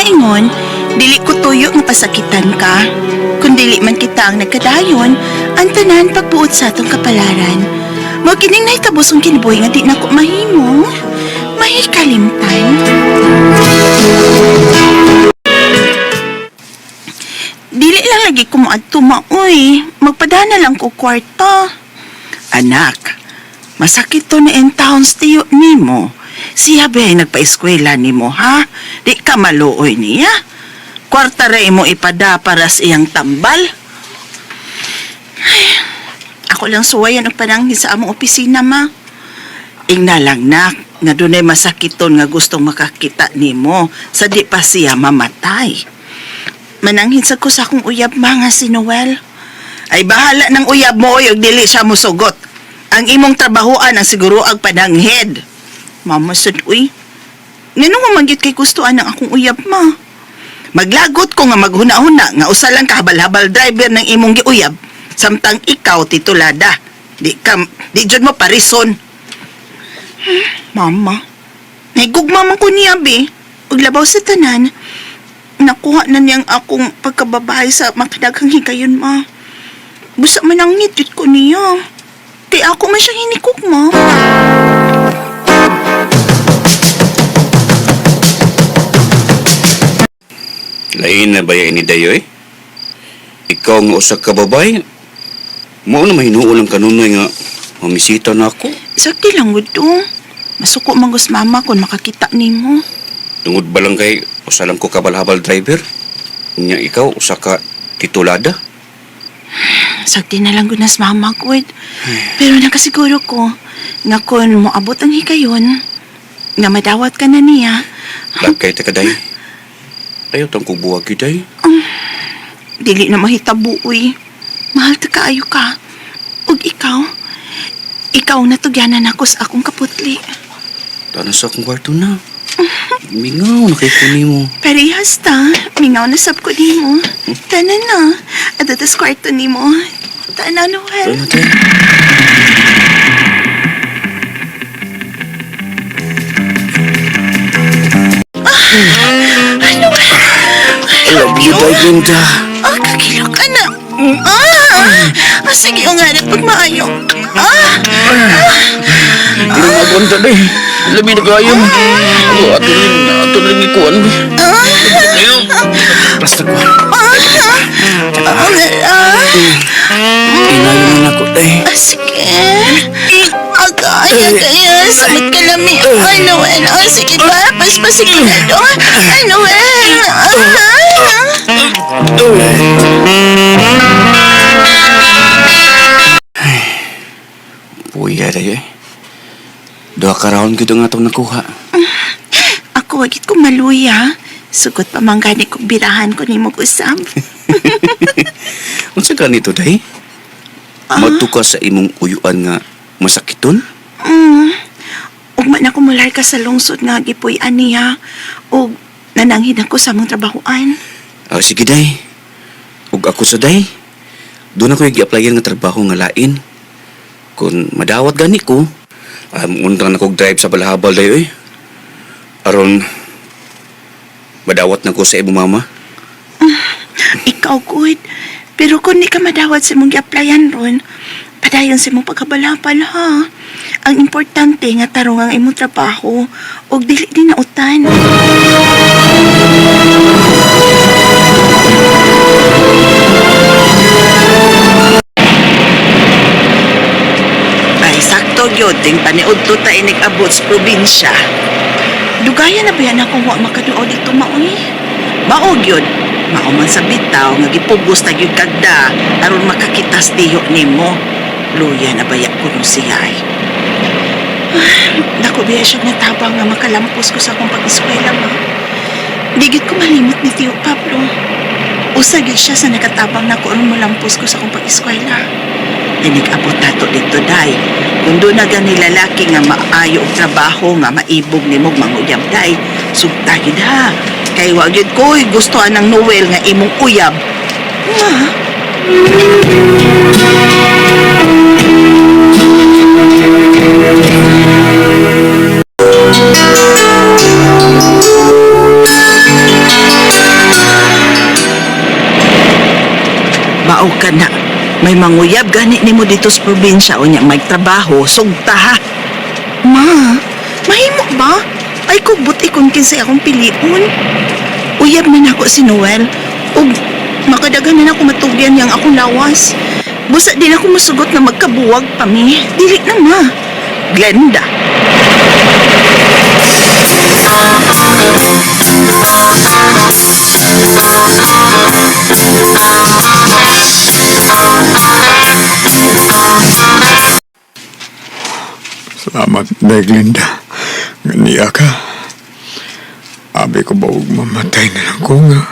ingon, dili ko tuyo nga pasakitan ka. Kung dili man kita ang nagkadayon, ang tanan pagbuot sa atong kapalaran. Mo kining nahitabo song kinabuhi nga di na ko mahimo. Mahikalimtan. Dili lang lagi ko maadto maoy. Magpadana lang ko kwarta. Anak, masakit to na in towns tiyo nimo. Siya ba ay nagpa-eskwela nimo, ha? Di ka maluoy niya. Kwarta rin mo ipada para sa iyang tambal. Ay, ako lang suwayan og pananghin sa among opisina, ma. Ingna lang, nak, nga dunay masakiton nga gustong makakita nimo sa di pa siya mamatay. Mananghin sa ko sa akong uyab, ma, nga si Noel. Ay bahala ng uyab mo o dili siya musugot. Ang imong trabahoan ang siguro ang pananghid. Mama, sad, uy. Ngano nga manggit kay gustuan ng akong uyab, ma? Maglagot ko nga maghuna-huna nga usa lang kahabal-habal driver ng imong giuyab samtang ikaw titulada. Di jud mo parison. Mama, naigugma man ko niya, be. Uglabaw sa tanan, nakuha na niyang akong pagkababae sa makadaghang hikayon, ma. Busa man ang ngitid ko niya. Kaya ako man siyang hinikugma. Lain na ba yan ni Dayo eh? Ikaw nga usa ka babay, mao na mahinuon ang kanunoy nga mamisita na ako. Sakti lang gud to. Masuko man gus mama kung makakita nimo. Tungod ba lang kay usa lang ko kabalhabal driver? Nya ikaw usa ka titulada? Sakti na lang gud nas mama gud. Pero nakasiguro ko nga kung moabot ang hikayon, nga madawat ka na niya. Lagkay ta kaday. Ayaw tang kubuwag giday. Dili na mahitabo, uy. Mahal ta kaayo ka. Ug ikaw natugyanan ako sa akong kaputli. Tana sa akong kwarto na. Mingaw na kay kuni mo. Parehas ta. Mingaw na sab ko nimo. Tanan na. At atas kwarto nimo. Tana, Noel. Tana tayo. I love you, Daginda. Kakilo ka na. Sige, o nga na pag maayo. Hindi na magonta na eh. Labi na kayo. Atuloy ng ikuan. Basta ko. Inayon na ako eh. Sige. Agaya. Samit ka lami. Ay, Noel. Sige ba? Pasigurado. Ay, Noel. Puya dayo eh. Dua ka raon gito nga itong nakuha. Ako, wagit ko maluya. Sugot pa man gani kong birahan ko ni Mugusam. Unsa ganito day? Magtuka sa imong uyuan nga masakiton? Ug man ako mular ka sa lungsod nga gipuy-an niya. Ug nananghin ako sa mong trabahoan. Sige day. Ug ako sa day. Doon ako i-applyan nga trabaho nga lain. Kung madawat gani ko, undrang na kong drive sa Balhabal dayo eh. Aron, madawat na ko sa imong mama. Ikaw, good. Pero kung di ka madawat sa mong gi-applyan ron, padayon sa mong pagkabalapal, ha? Ang importante nga tarong ang imong trabaho ug dili din na utan. Ay, sakto gyud ting paniudto ta inig abot sa probinsya. Dugaya na ba yan akong wa makaduo dito, maoy? Mao gyud, mao man sa bitaw nga gipugos na gyud kagda aron makakitas diyo nimo. Luya na baya kuno siya ay. Dako biya siya natabang nga makalampos ko sa akong pag-eskwela, ma. Digit ko malimot ni Tio Pablo. Usagid siya sa nakatabang na ko aron malampos ko sa akong pag-eskwela. Inig-abot nato dito, day. Kung doon na gani lalaki nga maayo og trabaho nga maibog ni mong manguyab, day. Sugta gyud ha. Kay wa gyud ko'y gustuhan ng Noel nga imong uyab. Ma, Mao ka na. May manguyab gani nimo dito sa probinsya o niya may trabaho, sugta ha. Ma, mahimo ba? Ay kugbot ikon kinsay akong piliun. Uyab na nako si Noel. Ug makadagan na ako matugyan yang akong lawas. Busa din ako masugot na magkabuwag pa mi. Dili na ma. Glenda. Salamat, Day Glinda. Ganiya ka. Abi ko ba huwag mamatay na lang ko nga.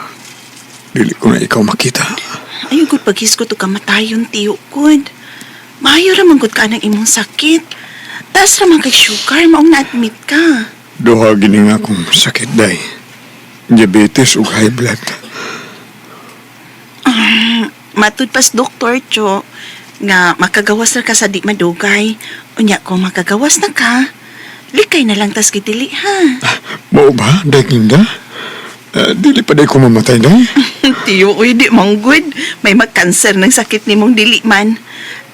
Dili ko na ikaw makita. Ayun gud paghisgot og kamatayon tiyo gud. Maayo ra man gud ka ng imong sakit. Taas ra man kay sugar maong na-admit ka. Duha gini nga akong sakit, Day. Diabetes ug high blood. Matud pas doktor Cho nga makagawas na ka sa di madugay. Unya kung makagawas na ka, likay na lang tas gidili ha. Mao ba, Day Glinda? Dili pa day ko mamatay, Day. Tiyo, uy, di manggod. May mag-cancer ng sakit ni mong dili man.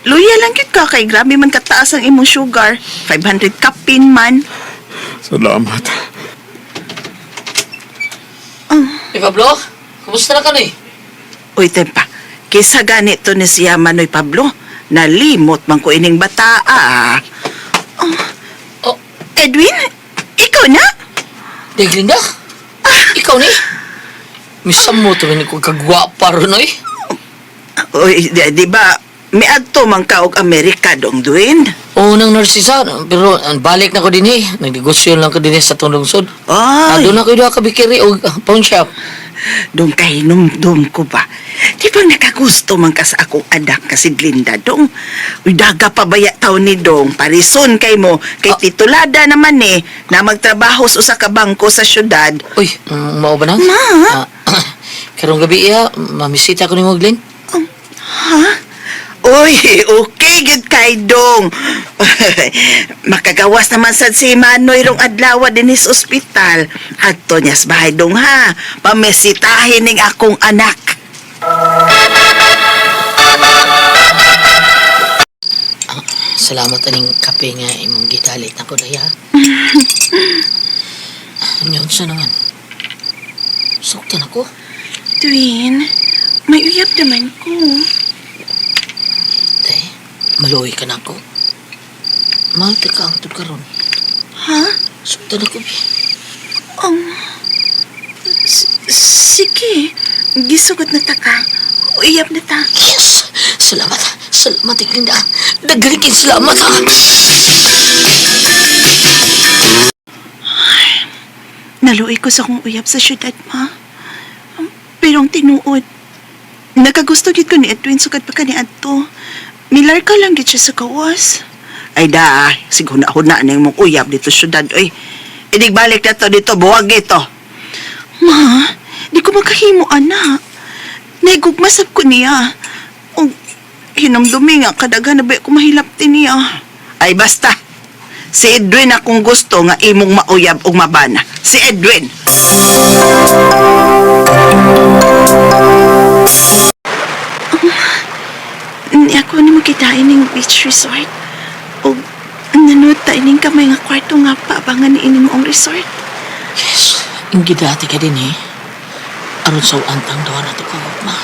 Luya lang yun ka kay grabe man kataas ang imong sugar. 500 kapin man. Salamat. Pablo, kumusta na ka ni? Uy, Tempa. Kisa ganito ni siya Manoy Pablo. Nalimot man ko ining bata Oh, Edwin, ikaw na? Deglinda? Ikaw ni? Misam mo to ko kagwapa ron oy. Uy, di ba, may adto man ka og Amerika dong duin? Oo nang narsisa, pero balik na ko din eh. Nagnegosyo lang ko din sa tundungsod. Ay, Doon ako doon kabikiri o pawn shop. dong kay numdum ko ba? Di ba nakagusto man ka sa akong anak kasi Glinda dong? Uy, daga pa baya taon ni dong. Parison kay mo. Kay titulada naman na magtrabaho sa usa ka bangko sa syudad. Uy, mao ba na? Ma? Karong gabi iya, mamisita ko ni mo, Glenn. Uy, okay gid kay dong. Makagawas naman sad si Manoy rong adlaw din sa ospital. Adto niya sa bahay dong ha. Pamesitahin ning akong anak. Salamat aning kape nga imong gidalit ako daya. Ano sa naman? Suktan ako. Edwin, may uyab naman ko. Day, maluwi ka na ako. Malte ka ang karon. Ha? Suktan ako, bi. Sige. Gisugot na ta ka. Uyab na ta. Yes! Salamat. Salamat, Glinda. Nagalikin salamat, ha? Naluoy ko sa kong uyab sa syudad, ma. Pero ang tinuod, nakagusto gid ko ni Edwin sugad pa kani adto. Milar ka lang gid siya sa kawas. Ay da, siguna-huna na yung mong uyab dito sa syudad. Uy, idig balik na to dito, buwag ito. Ma, di ko makahimo, anak. Naigugmasap ko niya. O, hinamdumi nga, kadaga na ba ko mahilapti niya. Ay basta, si Edwin akong gusto nga imong mauyab o mabana. Si Edwin. Ni ako ni magitain ng beach resort. O, nanood tayo ng kamay nga kwarto nga pa abangan ni ining mong resort. Yes. Ang gidati ka din, eh. Aron sa antang doon na ito ka, ma.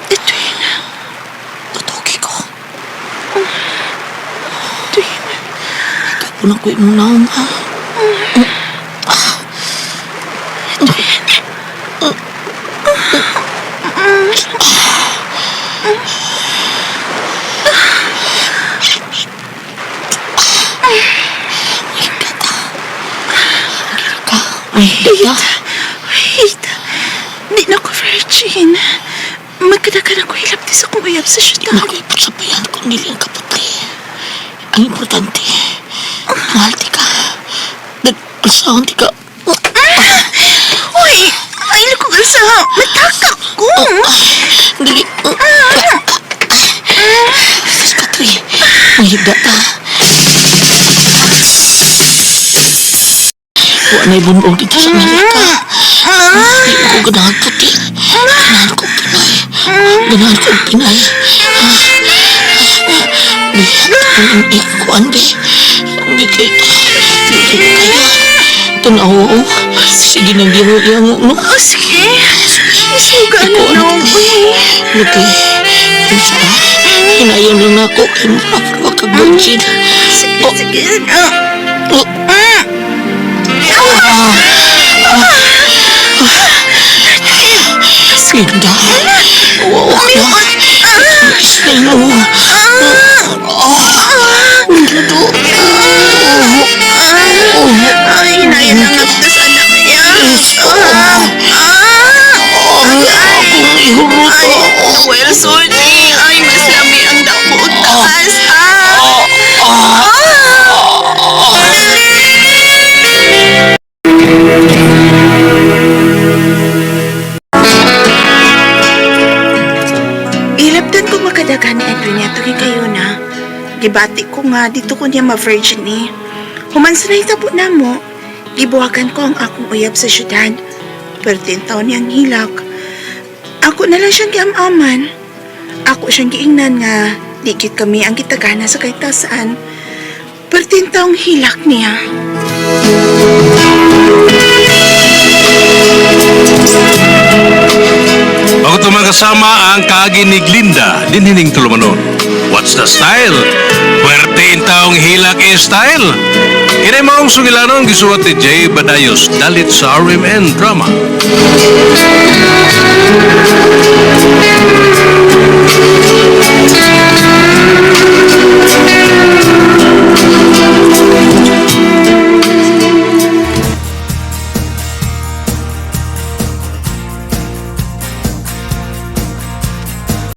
Edwin, Tutuki ko. Edwin. Kapunan ko imong naong, ha? Ay, data. Wait. Di na ko virgin. Magkadagan ako hilapti sa kong uyab sa syudad. Nakuipot sa bayan kung dili ang kaputi. Ang importante, nangalti ka. Nag-alsahon di ka. Uy! Ay, naku sa matakak ko. Dili. Sis Katri, may higda ta. Wa na ibunbong dito sa Amerika. Hindi ko ganahan puti. Ganahan ko Pinoy. Ganahan ko ang Pinay. Be, ang ikuan, be. Be, kay kaya. Tanaw, sige nang giyango, no? Sige. Isuga na noong Be, kay, unsa, hinayang lang ako kay mapagawa kag virgin. Sige, sige. Linda, wow ka na. Sino? Ay, hinayang lang ako sa anak niya. Akong ihurot. Well, sorry. Ay, mas lami ang daputas. Ilabdan ko makadagan ni Edwin yato kayo na. Gibati ko nga dito ko niya ma-virgin ni. Human sa nahitabo na mo, gibuhagan ko ang akong uyab sa syudad. Pero 10 taon niyang hilak. Ako na lang siyang giamaman. Ako siyang giingnan nga dikit kami ang gitagana sa kaitasan. Pero 10 taong hilak niya. Ako ito mga kasama ang kaaginig Linda, dinhining tulumanon. What's the style? Puwerte taong hilak style. Kinay maong sungilanon gisuwat ni Jay Badayos, dalit sa RMN Drama.